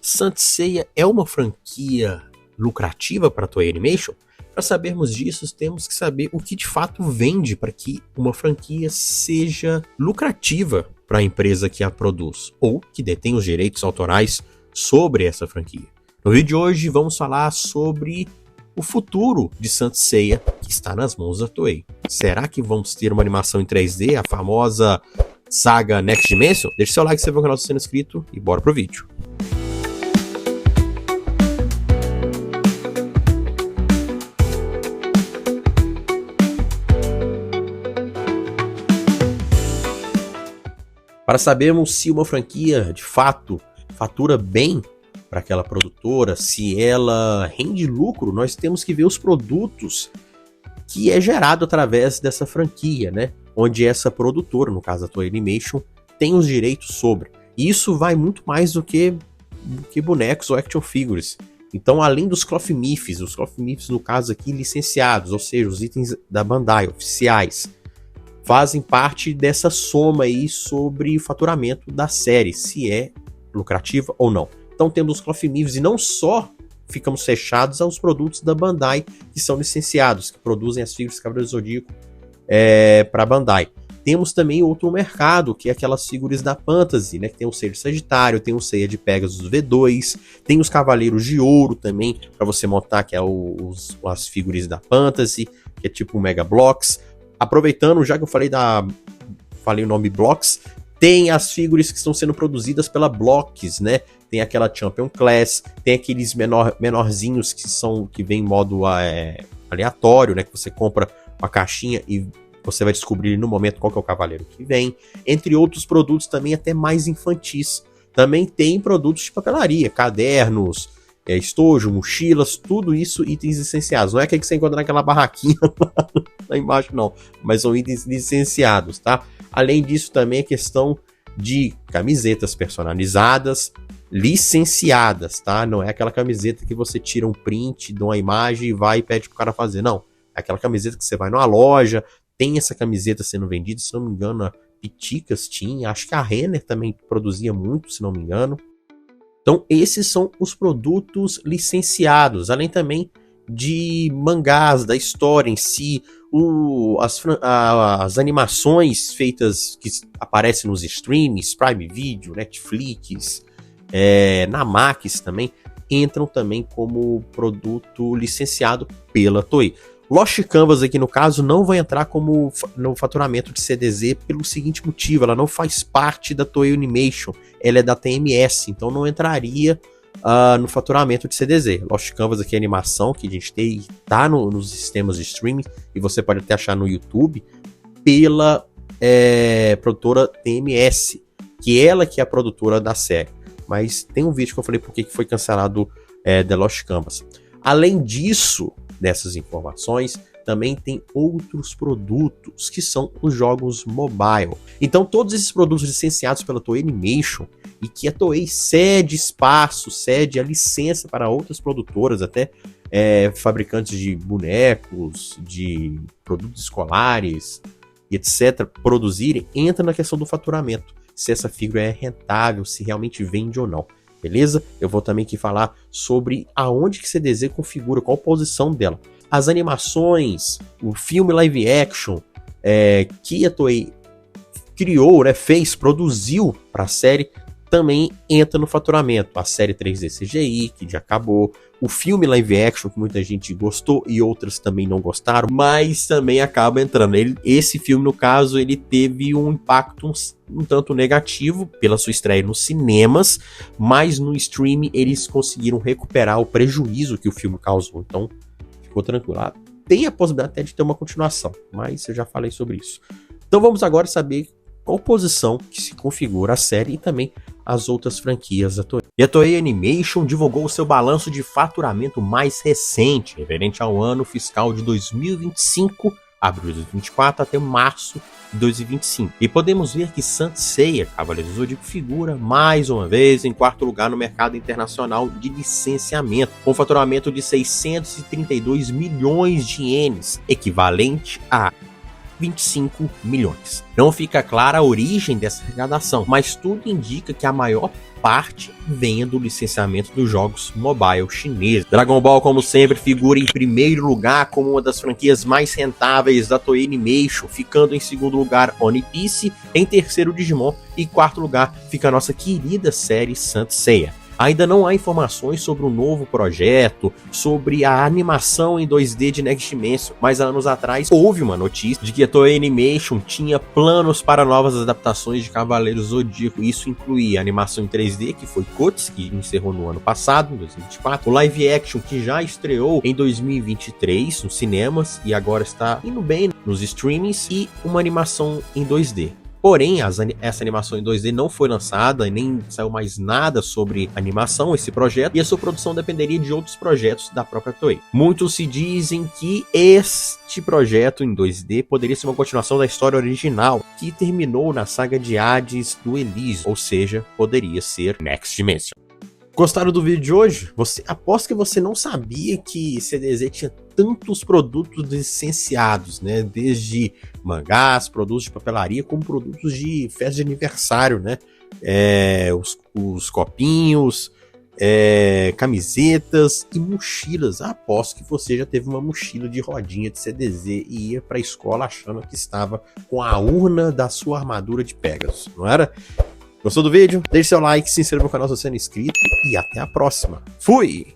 Saint Seiya é uma franquia lucrativa para a Toei Animation? Para sabermos disso, temos que saber o que de fato vende para que uma franquia seja lucrativa para a empresa que a produz ou que detém os direitos autorais sobre essa franquia. No vídeo de hoje vamos falar sobre o futuro de Saint Seiya, que está nas mãos da Toei. Será que vamos ter uma animação em 3D, a famosa saga Next Dimension? Deixe seu like se você for o canal sendo inscrito e bora pro vídeo. Para sabermos se uma franquia de fato fatura bem para aquela produtora, se ela rende lucro, nós temos que ver os produtos que é gerado através dessa franquia, né? Onde essa produtora, no caso a Toei Animation, tem os direitos sobre. E isso vai muito mais do que bonecos ou action figures. Então, além dos Cloth Myths, os Cloth Myths no caso aqui licenciados, ou seja, os itens da Bandai oficiais, fazem parte dessa soma aí sobre o faturamento da série, se é lucrativa ou não. Então temos os Cloth Myths e não só ficamos fechados aos produtos da Bandai que são licenciados, que produzem as figuras Cavaleiro do Zodíaco para a Bandai. Temos também outro mercado, que é aquelas figuras da Fantasy, né? Que tem o Seiya de Sagitário, tem o Seiya de Pegasus V2, tem os Cavaleiros de Ouro também, para você montar, que é as figuras da Fantasy, que é tipo Mega Bloks. Aproveitando, já que eu falei o nome Blocks, tem as figuras que estão sendo produzidas pela Blocks, né? Tem aquela Champion Class, tem aqueles menorzinhos que vem em modo aleatório, né? Que você compra uma caixinha e você vai descobrir no momento qual que é o cavaleiro que vem. Entre outros produtos também até mais infantis. Também tem produtos de papelaria, cadernos, estojo, mochilas, tudo isso itens licenciados. Não é aquele que você encontra naquela barraquinha lá embaixo, não. Mas são itens licenciados, tá? Além disso, também a questão de camisetas personalizadas, licenciadas, tá? Não é aquela camiseta que você tira um print de uma imagem e vai e pede pro cara fazer, não. É aquela camiseta que você vai numa loja, tem essa camiseta sendo vendida, se não me engano, a Piticas tinha, acho que a Renner também produzia muito, se não me engano. Então, esses são os produtos licenciados, além também de mangás, da história em si, as animações feitas que aparecem nos streams, Prime Video, Netflix, na Max também, entram também como produto licenciado pela Toei. Lost Canvas aqui no caso não vai entrar como no faturamento de CDZ pelo seguinte motivo: ela não faz parte da Toei Animation, ela é da TMS, então não entraria no faturamento de CDZ. Lost Canvas aqui é animação que a gente tá nos sistemas de streaming e você pode até achar no YouTube pela produtora TMS, que ela que é a produtora da série. Mas tem um vídeo que eu falei por que foi cancelado The Lost Canvas. Além disso, dessas informações, também tem outros produtos que são os jogos mobile. Então todos esses produtos licenciados pela Toei Animation e que a Toei cede espaço, cede a licença para outras produtoras, até fabricantes de bonecos, de produtos escolares e etc, produzirem, entra na questão do faturamento. Se essa figura é rentável, se realmente vende ou não. Beleza? Eu vou também aqui falar sobre aonde que CDZ configura, qual a posição dela. As animações, o filme live action que a Toei criou, produziu para a série, também entra no faturamento. A série 3D CGI, que já acabou. O filme live action, que muita gente gostou e outras também não gostaram, mas também acaba entrando. Esse filme, no caso, ele teve um impacto um tanto negativo pela sua estreia nos cinemas, mas no streaming eles conseguiram recuperar o prejuízo que o filme causou. Então, ficou tranquilo. Tem a possibilidade até de ter uma continuação, mas eu já falei sobre isso. Então vamos agora saber qual posição que se configura a série e também as outras franquias da Toei. E a Toei Animation divulgou o seu balanço de faturamento mais recente, referente ao ano fiscal de 2025, abril de 2024 até março de 2025. E podemos ver que Saint Seiya, Cavaleiro do Zodíaco, figura mais uma vez em quarto lugar no mercado internacional de licenciamento, com faturamento de 632 milhões de ienes, equivalente a 25 milhões. Não fica clara a origem dessa arrecadação, mas tudo indica que a maior parte venha do licenciamento dos jogos mobile chineses. Dragon Ball, como sempre, figura em primeiro lugar como uma das franquias mais rentáveis da Toei Animation, ficando em segundo lugar One Piece, em terceiro Digimon e em quarto lugar fica a nossa querida série Saint Seiya. Ainda não há informações sobre o novo projeto, sobre a animação em 2D de Next Dimension, mas há anos atrás houve uma notícia de que a Toei Animation tinha planos para novas adaptações de Cavaleiros Zodíaco. Isso incluía a animação em 3D, que foi Cuts, que encerrou no ano passado, em 2024, o live action, que já estreou em 2023 nos cinemas e agora está indo bem nos streamings, e uma animação em 2D. Porém, essa animação em 2D não foi lançada e nem saiu mais nada sobre animação, esse projeto, e a sua produção dependeria de outros projetos da própria Toei. Muitos se dizem que este projeto em 2D poderia ser uma continuação da história original, que terminou na saga de Hades do Elysium, ou seja, poderia ser Next Dimension. Gostaram do vídeo de hoje? Aposto que você não sabia que CDZ tinha tantos produtos licenciados, né? Desde mangás, produtos de papelaria, como produtos de festa de aniversário, né? Os copinhos, camisetas e mochilas. Aposto que você já teve uma mochila de rodinha de CDZ e ia pra escola achando que estava com a urna da sua armadura de Pegasus, não era? Gostou do vídeo? Deixe seu like, se inscreva no canal se você não é inscrito e até a próxima. Fui!